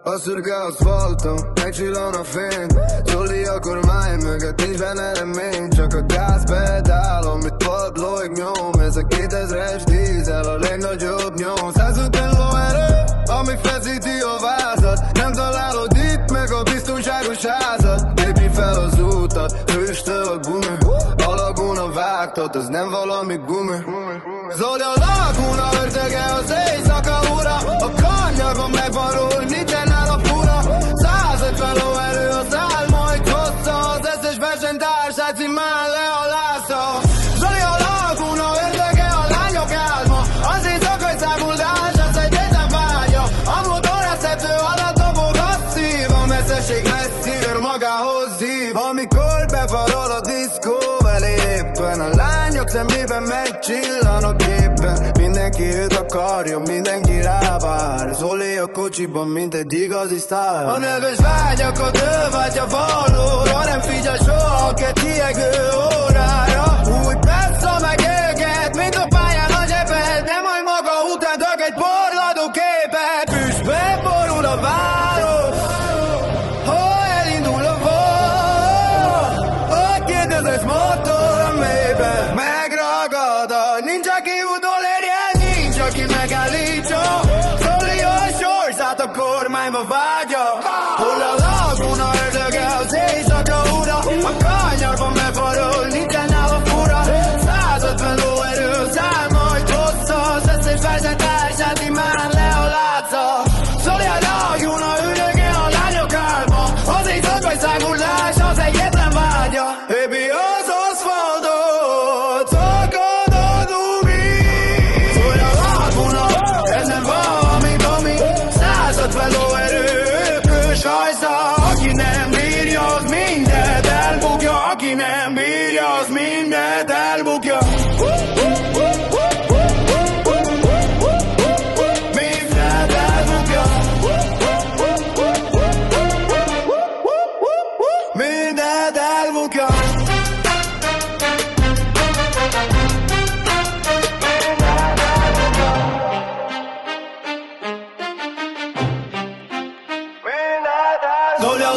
A szürke aszfalton, megcsillan a fény. Zoli a kormány mögött, nincs benne remény. Csak a gázpedál, amit padlóig nyom. Ez a 2000-es dízel, a legnagyobb nyom. 150 lóerő, ami feszíti a vázat. Nem találod itt meg a biztonságos házat. Lépj fel az utat, füstöl gumi. A laguna vágtat, az nem valami gumi. Zoli a laguna ördöge, az éjszaka ura. A kanyarban megvarul, nincsen el a fura. 150 lóerő, az álmaid hossza. Az összes versenytársát címmel lealázza. Zoli a laguna ördöge, a lányok álma. Az éjszakai száguldás, az egyetlen vágya. A motor eszedő alatt dobog a szív. A messzeség messziről magához hív. Amikor befarol a diszkó elé éppen, a lányok szemében megcsillan a képen. Mindenki őt akarja, mindenki rávár. Zoli a kocsiban, mint egy igazi sztár. A neves vágyakat ő vagy a valóra. Nem figyel soha a ketiegő órára. Úgy persze meg őket, mint a pályán a zsebed. De majd maga után tök egy porladó képet. Füstbe borul a város, ha elindul a var. A 2000-es motor a mélybe megragad. Nincs aki utolérjen, nincs aki megállítsa. Zoli a sorsát a kormányba vágya. Hol a laguna ördöge, az éjszaka ura. A kanyarban megvarul, nincsen el a fura. 150 lóerő, az álmaid hossza. Az összes versenytársát imád le a látsza. Zoli a laguna ördöge, a lányok álma. Az éjszakai száguldás, az egyetlen vágya. Baby, az aszfaltot szakad a dumi. Zoli a laguna, ez nem valami domi. 150 lóerő, ökös hajsza. Aki nem bírja, az mindent elbukja. Aki nem bírja, az mindent elbukja. Mindent elbukja. Mindent elbukja. Zoli a